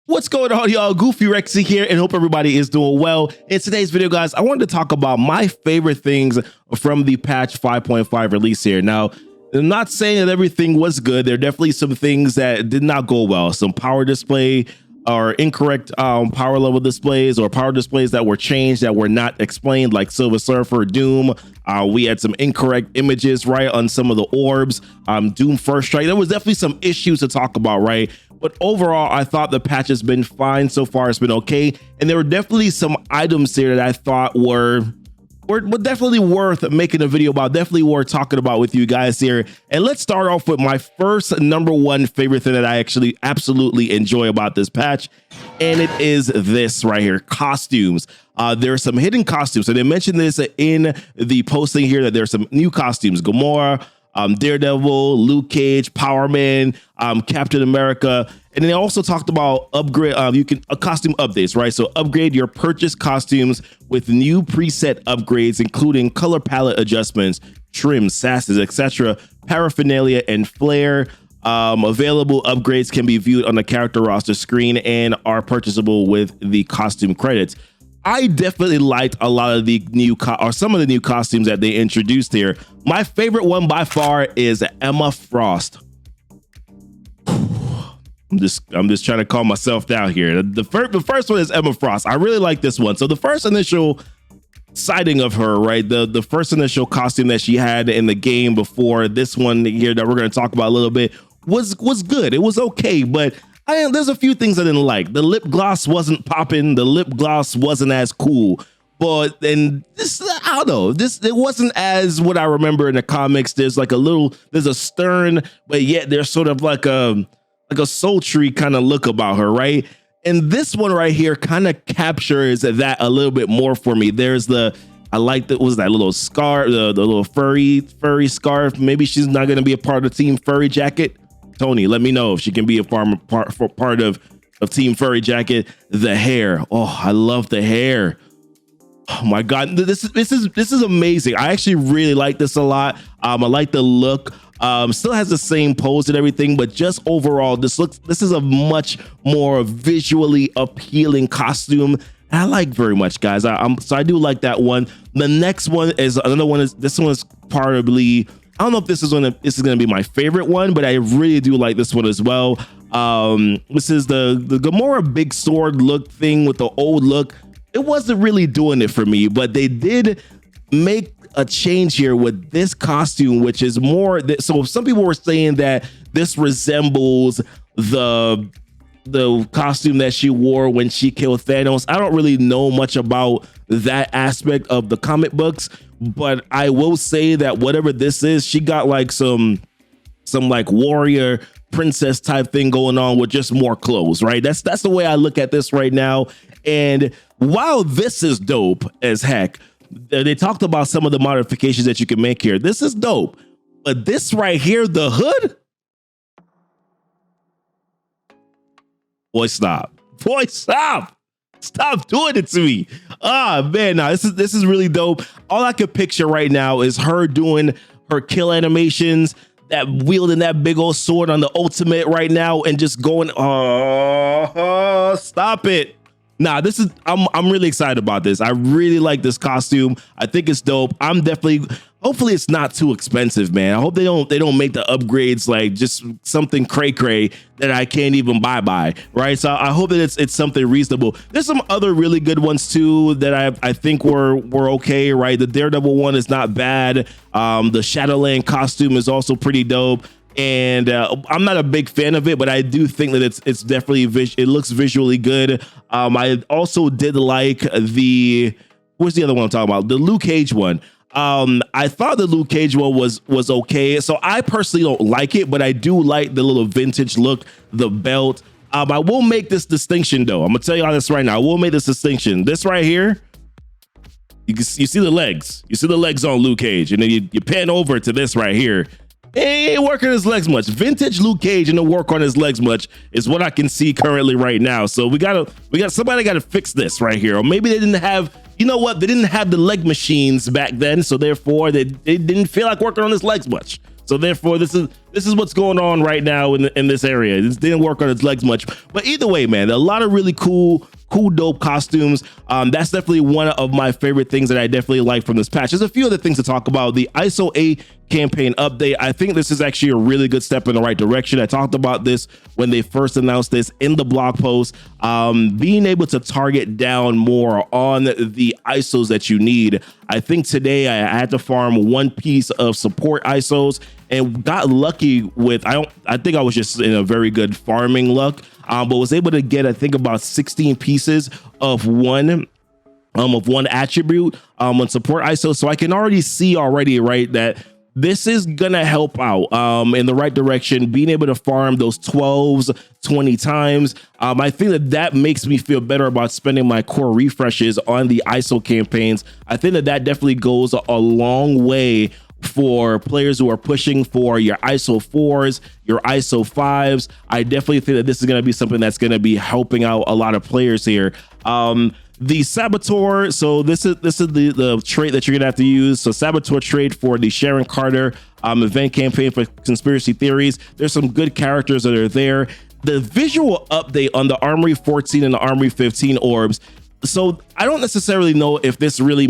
What's going on, y'all? Goofy Rexy here, and hope everybody is doing well. In today's video, guys, I wanted to talk about my favorite things from the patch 5.5 release here. Now, I'm not saying that everything was good. There are definitely some things that did not go well. Some power display or incorrect power level displays, or power displays that were changed that were not explained, like Silver Surfer, Doom. We had some incorrect images, right, on some of the orbs. Doom First Strike. There was definitely some issues to talk about, right? But overall, I thought the patch has been fine so far. It's been okay. And there were definitely some items here that I thought were definitely worth making a video about, definitely worth talking about with you guys here. And let's start off with my first #1 favorite thing that I actually absolutely enjoy about this patch. And it is this right here, costumes. There are some hidden costumes. So they mentioned this in the posting here, that there's some new costumes. Gamora, Daredevil, Luke Cage, Power Man, Captain America. And then they also talked about upgrade, costume updates, right? So upgrade your purchased costumes with new preset upgrades, including color palette adjustments, trims, sasses, etc., paraphernalia, and flair. Available upgrades can be viewed on the character roster screen and are purchasable with the costume credits. I definitely liked a lot of the some of the new costumes that they introduced here. My favorite one by far is Emma Frost. I'm just trying to calm myself down here. The first one is Emma Frost. I really like this one. So the first initial sighting of her, right? The first initial costume that she had in the game before this one here that we're going to talk about a little bit was good. It was okay, but there's a few things I didn't like. The lip gloss wasn't popping. The lip gloss wasn't as cool. But then this, I don't know, it wasn't as what I remember in the comics. There's a stern, but yet there's sort of like a sultry kind of look about her, right? And this one right here kind of captures that a little bit more for me. I like that, was that little scarf, the little furry scarf. Maybe she's not going to be a part of Team Furry Jacket. Tony, let me know if she can be a part of Team Furry Jacket. The hair. Oh, I love the hair. Oh my God, this is amazing. I actually really like this a lot. I like the look. Still has the same pose and everything, but just overall, this is a much more visually appealing costume. And I like very much, guys. So I do like that one. The next one is another one. This one is probably, I don't know if this is going to be my favorite one, but I really do like this one as well. This is the Gamora big sword look thing with the old look. It wasn't really doing it for me, but they did make a change here with this costume, which is more that. So some people were saying that this resembles the costume that she wore when she killed Thanos. I don't really know much about that aspect of the comic books, but I will say that whatever this is, she got like some like warrior princess type thing going on with just more clothes, right? That's the way I look at this right now. And while this is dope as heck, they talked about some of the modifications that you can make here. This is dope, but this right here, the hood, boy, stop doing it to me. Man, now this is really dope. All I could picture right now is her doing her kill animations, that wielding that big old sword on the ultimate right now, and just going, stop it. Nah, I'm really excited about this. I really like this costume. I think it's dope. Hopefully it's not too expensive, man. I hope they don't make the upgrades like just something cray that I can't even buy, right? So I hope that it's something reasonable. There's some other really good ones too that I think were okay, right? The Daredevil one is not bad. The Shadowland costume is also pretty dope. And I'm not a big fan of it, but I do think that it's definitely it looks visually good. I also did like what's the other one I'm talking about? The Luke Cage one. I thought the Luke Cage one was okay. So I personally don't like it, but I do like the little vintage look, the belt. I will make this distinction though. I'm gonna tell you all this right now. I will make this distinction. This right here, you see the legs. You see the legs on Luke Cage, and then you pan over to this right here. He ain't working his legs much. Vintage Luke Cage and the work on his legs much is what I can see currently right now. So somebody got to fix this right here. Or maybe they didn't have, you know what? They didn't have the leg machines back then. So therefore they didn't feel like working on his legs much. So therefore, this is what's going on right now in this area. This didn't work on its legs much, but either way, man, a lot of really cool, dope costumes. That's definitely one of my favorite things that I definitely like from this patch. There's a few other things to talk about. The ISO 8 campaign update. I think this is actually a really good step in the right direction. I talked about this when they first announced this in the blog post. Being able to target down more on the ISOs that you need. I think today I had to farm one piece of support ISOs and got lucky with, I think I was just in a very good farming luck, but was able to get, I think, about 16 pieces of one attribute on support ISO. So I can already see right, that this is gonna help out in the right direction, being able to farm those 12s 20 times. I think that makes me feel better about spending my core refreshes on the ISO campaigns. I think that definitely goes a long way for players who are pushing for your ISO 4s, your ISO 5s. I definitely think that this is going to be something that's going to be helping out a lot of players here. The Saboteur, so this is the trait that you're gonna have to use. So Saboteur trait for the Sharon Carter event campaign for conspiracy theories. There's some good characters that are there. The visual update on the Armory 14 and the Armory 15 orbs. So I don't necessarily know if this really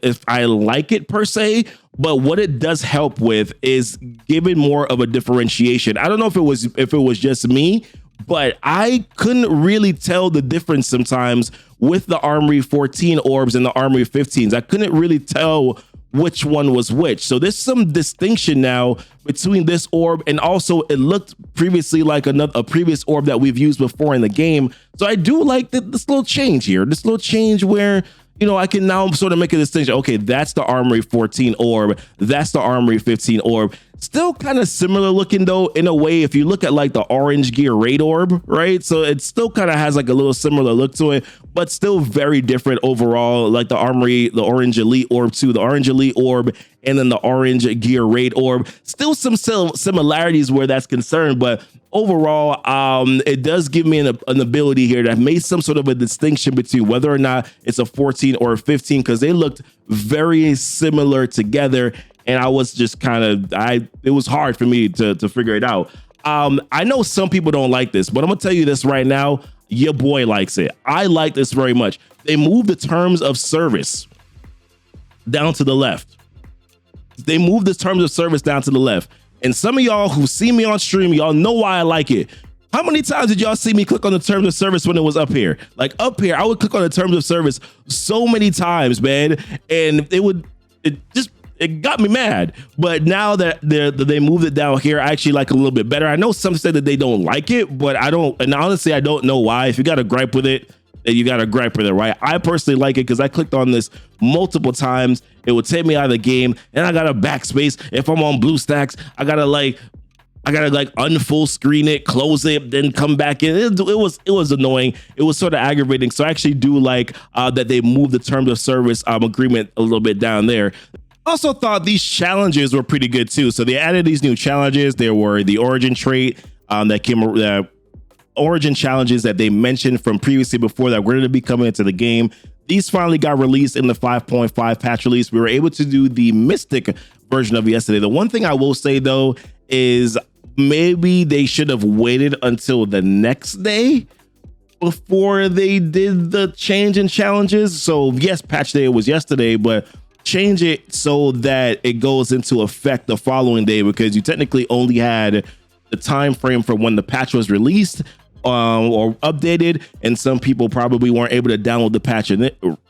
if I like it per se, but what it does help with is giving more of a differentiation. I don't know if it was just me, but I couldn't really tell the difference sometimes with the Armory 14 orbs and the Armory 15s. I couldn't really tell which one was which. So there's some distinction now between this orb, and also it looked previously like a previous orb that we've used before in the game. So I do like this little change here, this little change where, you know, I can now sort of make a distinction. Okay, that's the Armory 14 orb. That's the Armory 15 orb. Still kind of similar looking though, in a way, if you look at like the Orange Gear Raid orb, right? So it still kind of has like a little similar look to it, but still very different overall. Like the Armory, the Orange Elite orb too, the Orange Elite orb, and then the Orange Gear Raid orb. Still some similarities where that's concerned, but overall, it does give me an ability here that made some sort of a distinction between whether or not it's a 14 or a 15, because they looked very similar together. And I was just it was hard for me to figure it out. I know some people don't like this, but I'm gonna tell you this right now. Your boy likes it. I like this very much. They moved the terms of service down to the left. They moved the terms of service down to the left. And some of y'all who see me on stream, y'all know why I like it. How many times did y'all see me click on the terms of service when it was up here? Like up here, I would click on the terms of service so many times, man. And it got me mad. But now that they moved it down here, I actually like it a little bit better. I know some say that they don't like it, but I don't. And honestly, I don't know why. If you got a gripe with it, then you got a gripe with it, right? I personally like it because I clicked on this multiple times. It would take me out of the game, and I got a backspace. If I'm on BlueStacks, I gotta unfull screen it, close it, then come back in. It was annoying. It was sort of aggravating. So I actually do like that they moved the terms of service agreement a little bit down there. Also thought these challenges were pretty good too. So they added these new challenges. There were the origin trait origin challenges that they mentioned from previously before that were going to be coming into the game. These finally got released in the 5.5 patch release. We were able to do the Mystic version of it yesterday. The one thing I will say though is maybe they should have waited until the next day before they did the change in challenges. So yes, patch day was yesterday, but change it so that it goes into effect the following day, because you technically only had the time frame for when the patch was released or updated, and some people probably weren't able to download the patch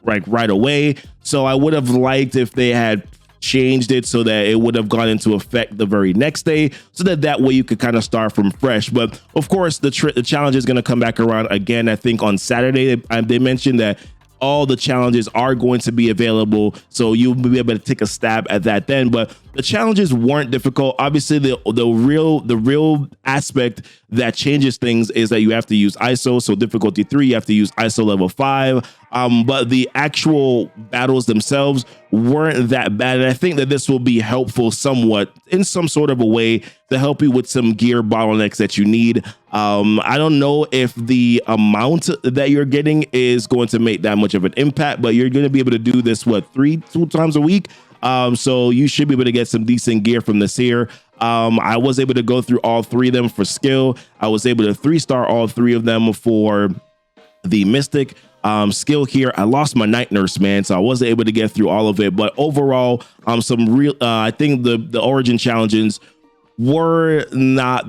right away. So I would have liked if they had changed it so that it would have gone into effect the very next day, so that way you could kind of start from fresh. But of course, the challenge is going to come back around again. I think on Saturday they mentioned that all the challenges are going to be available, so you'll be able to take a stab at that then. But the challenges weren't difficult. Obviously, the real aspect that changes things is that you have to use ISO. So difficulty 3, you have to use ISO level 5. But the actual battles themselves weren't that bad. And I think that this will be helpful somewhat in some sort of a way to help you with some gear bottlenecks that you need. I don't know if the amount that you're getting is going to make that much of an impact, but you're going to be able to do this, 2 times a week. So you should be able to get some decent gear from this here. I was able to go through all 3 of them for skill. I was able to 3-star all 3 of them for the Mystic skill here. I lost my Night Nurse, man, so I wasn't able to get through all of it. But overall, some real, I think the Origin challenges were not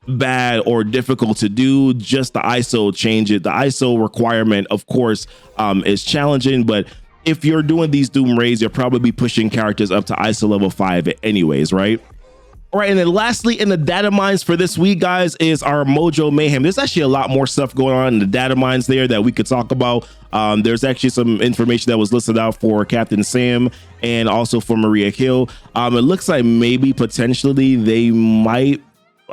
bad or difficult to do. Just the ISO change it. The ISO requirement, of course, is challenging, but if you're doing these Doom raids, you'll probably be pushing characters up to ISO level 5 anyways, right? All right, and then lastly, in the data mines for this week, guys, is our Mojo Mayhem. There's actually a lot more stuff going on in the data mines there that we could talk about. There's actually some information that was listed out for Captain Sam and also for Maria Hill. It looks like maybe potentially they might,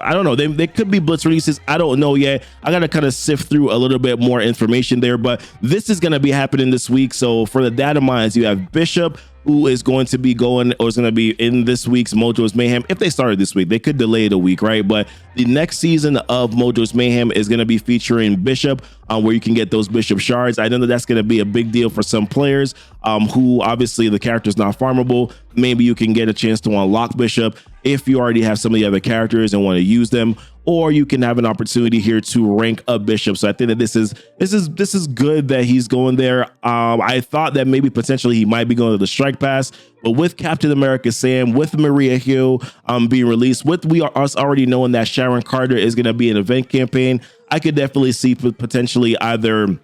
I don't know, they could be blitz releases. I don't know yet. I got to kind of sift through a little bit more information there, but this is going to be happening this week. So for the data mines, you have Bishop, who is going to be going, or is going to be in this week's Mojo's Mayhem. If they started this week, they could delay it a week, right? But the next season of Mojo's Mayhem is going to be featuring Bishop, where you can get those Bishop shards. I know that that's going to be a big deal for some players who obviously the character's not farmable. Maybe you can get a chance to unlock Bishop if you already have some of the other characters and want to use them, or you can have an opportunity here to rank up Bishop. So I think that this is good that he's going there. I thought that maybe potentially he might be going to the Strike Pass, but with Captain America Sam, with Maria Hill being released, with us already knowing that Sharon Carter is going to be an event campaign, I could definitely see potentially either,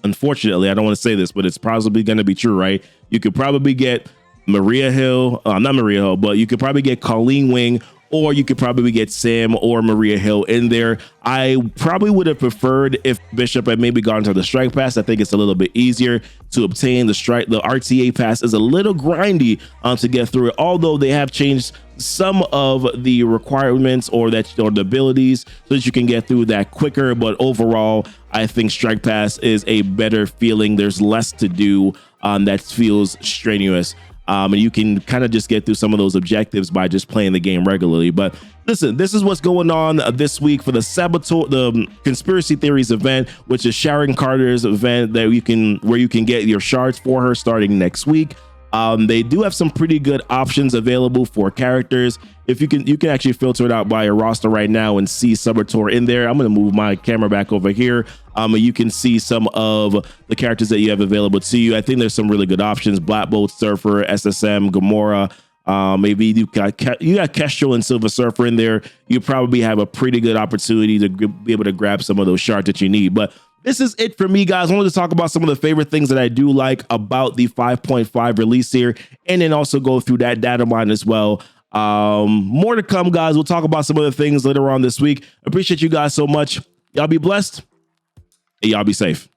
unfortunately, I don't want to say this, but it's probably going to be true, right? You could probably get Maria Hill, not Maria Hill, but you could probably get Colleen Wing, or you could probably get Sam or Maria Hill in there. I probably would have preferred if Bishop had maybe gone to the Strike Pass. I think it's a little bit easier to obtain the RTA Pass is a little grindy to get through it, although they have changed some of the requirements or the abilities so that you can get through that quicker. But overall, I think Strike Pass is a better feeling. There's less to do that feels strenuous. And you can kind of just get through some of those objectives by just playing the game regularly. But listen, this is what's going on this week for the Conspiracy Theories event, which is Sharon Carter's event where you can get your shards for her starting next week. They do have some pretty good options available for characters. If you can actually filter it out by your roster right now and see Saboteur in there. I'm going to move my camera back over here. You can see some of the characters that you have available to you. I think there's some really good options: Black Bolt, Surfer, SSM, Gamora. Maybe you got Kestrel and Silver Surfer in there. You probably have a pretty good opportunity to be able to grab some of those shards that you need. But this is it for me, guys. I wanted to talk about some of the favorite things that I do like about the 5.5 release here, and then also go through that data mine as well. More to come, guys. We'll talk about some other things later on this week. Appreciate you guys so much. Y'all be blessed and y'all be safe.